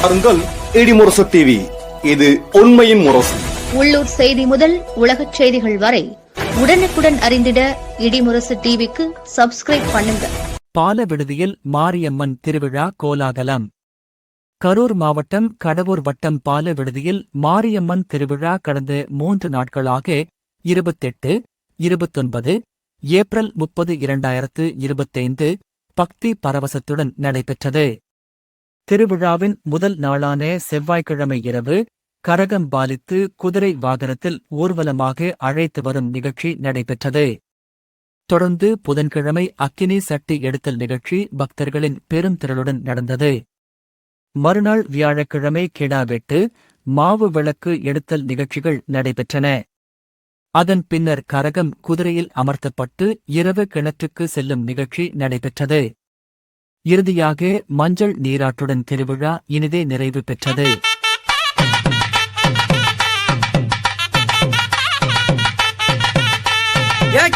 பாருங்கள் இடிமுரசு டிவி. இது உண்மையின் முரசு. உள்ளூர் செய்தி முதல் உலகச் செய்திகள் வரை உடனுக்குடன் அறிந்திட இடிமுரசு டிவிக்கு சப்ஸ்கிரைப் பண்ணுங்க. பாலவிடுதியில் மாரியம்மன் திருவிழா கோலாகலம். கரூர் மாவட்டம் கடவூர் வட்டம் பாலவிடுதியில் மாரியம்மன் திருவிழா கடந்த 3 நாட்களாக 28, 29, ஏப்ரல் 30, 2025 பக்தி பரவசத்துடன் நடைபெற்றது. திருவிழாவின் முதல் நாளான செவ்வாய்க்கிழமை இரவு கரகம் பாலித்து குதிரை வாகனத்தில் ஊர்வலமாக அழைத்து வரும் நிகழ்ச்சி நடைபெற்றது. தொடர்ந்து புதன்கிழமை அக்கினி சட்டி எடுத்தல் நிகழ்ச்சி பக்தர்களின் பெரும் திரளுடன் நடந்தது. மறுநாள் வியாழக்கிழமை கிடா வெட்டு, மாவு விளக்கு எடுத்தல் நிகழ்ச்சிகள் நடைபெற்றன. அதன் பின்னர் கரகம் குதிரையில் அமர்த்தப்பட்டு இரவு கிணற்றுக்கு செல்லும் நிகழ்ச்சி நடைபெற்றது. இறுதியாக மஞ்சள் நீராட்டுடன் திருவிழா இனிதே நிறைவு பெற்றது.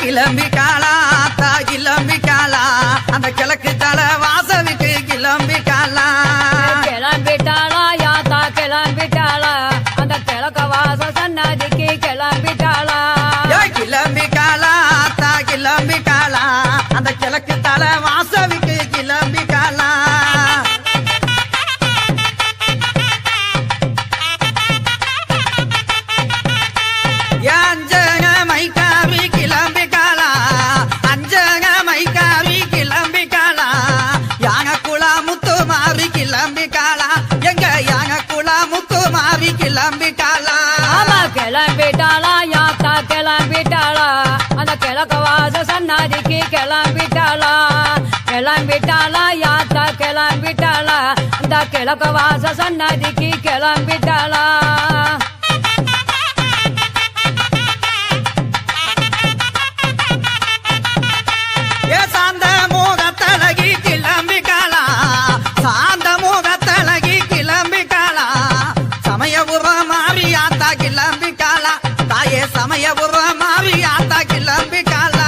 கிளம்பி காலா தா கிளம்பி காலா அந்த கிழக்கு தல வாசவிக்கு கிளம்பி காலா கிளம்பிட்டாளா யாத்தா கிளம்பிட்டாளா அந்த கிழக்க வாச சன்னதிக்கு கிளம்பிட்டாளா கிளம்பி காலா தா கிளம்பி காலா அந்த கிழக்கு தல வாசவிக்கு கிளம்பி காலா கிளம்பிட்டாளா யாத்தா கிளம்பிட்டாளா அந்த கிழக்க வாச சன்னதிக்கு கிளம்பிட்டாளா கிளம்பிட்டாளா யாத்தா கிளம்பிட்டாளா அந்த கிழக்க வாச சன்னதிக்கு கிளம்பிட்டாளா சாந்த மூகத்தழகி கிளம்பி காலா சாந்த மூகத்தழகி கிளம்பி காலா சமயபுர மாரியாத்தா கிளம்பி காலா தாயே சமயபுர மாரியாத்தா கிளம்பி காலா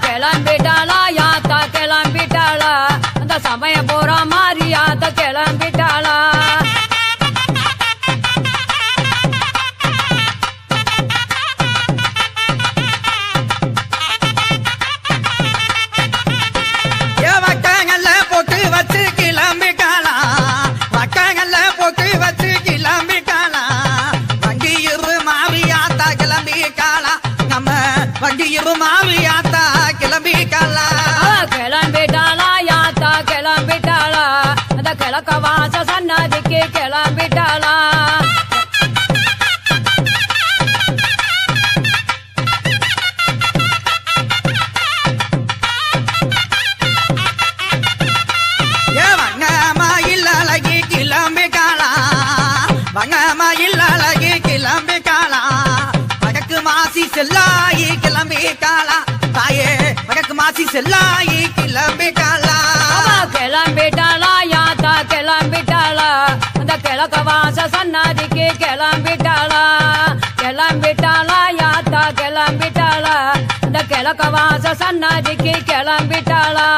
கிளம்பிட்டாளா யாத்தா கிளம்பிட்டாளா அந்த சமயபுர மாரியாத்தா கிளம்பிட்டாளா மாவியாத்தா கிளம்பி காலா கிளம்பிட்டாளா யாத்தா கிளம்பிட்டாளா அந்த கிழக்க வாச சன்னதிக்கு கிளம்பிட்டாளா வங்கமாயில் அழகி கிளம்பி காலா வங்கமாயில் அழகி கிளம்பி காலா வடக்கு மாசி செல்லாயி கிளம்பி காலா தாயே வடக்கு மாசி செல்லாயி கிளம்பி காலா கிளம்பிட்டாளா யாத்தா கிளம்பிட்டாளா அந்த கிழக்க வாச சன்னதிக்கு கிளம்பிட்டாளா கிளம்பிட்டாளா யாத்தா கிளம்பிட்டாளா அந்த கிழக்க வாச சன்னதிக்கு கிளம்பிட்டாளா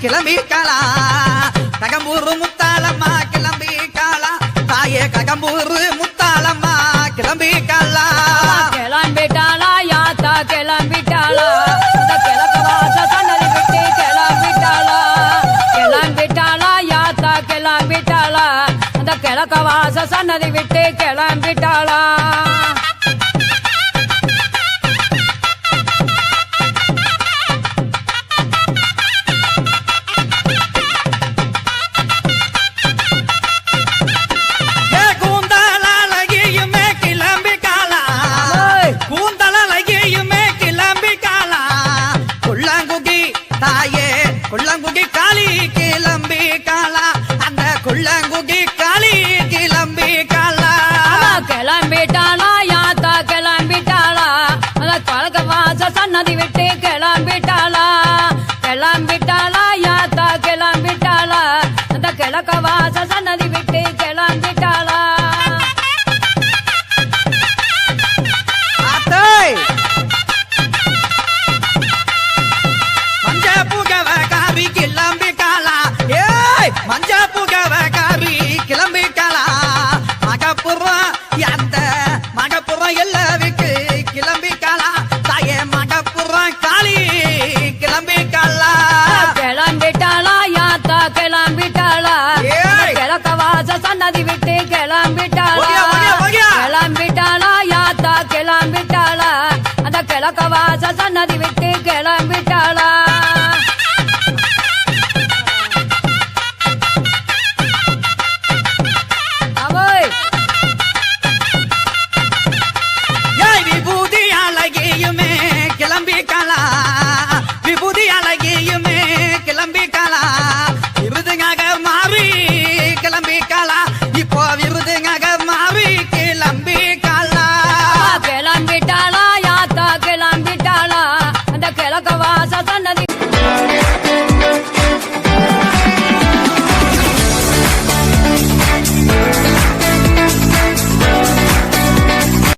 கிளம்பி காலா ககம்பூரு முத்தாளம்மா கிளம்பி காலா தாயே ககம்பூரு முத்தாளம்மா கிளம்பி காலா கிளம்பிட்டாளா யாத்தா கிளம்பிட்டாளா அந்த கிழக்க வாச சன்னதி விட்டு கிளம்பிட்டாளா கிளம்பிட்டாளா யாத்தா கிளம்பிட்டாளா அந்த கிழக்க வாச சன்னதி விட்டு கிளம்பிட்டாளா குள்ளங்குடி காளி கிளம்பி காலா அந்த குள்ளங்குடி காளி கிளம்பி காலா கிளம்பிட்டாளா யாத்தா கிளம்பிட்டாளா அந்த கிழக்க வாச சன்னதி விட்டு கிளம்பிட்டாளா கிளம்பிட்டாளா யாத்தா கிளம்பிட்டாளா அந்த கிழக்க வாச சன்னதி விட்டு கிளம்பிட்டாளா கிழக்க வாச சன்னதி விட்டு கிளம்பிட்டாளா அவோய் ஏய் விபூதி அழகியுமே கிளம்பிக்கலா விபூதி அழகியுமே கிளம்பிக்கலா விருதுங்க மாறி கிளம்பிக்கலா இப்போ விருதுங்க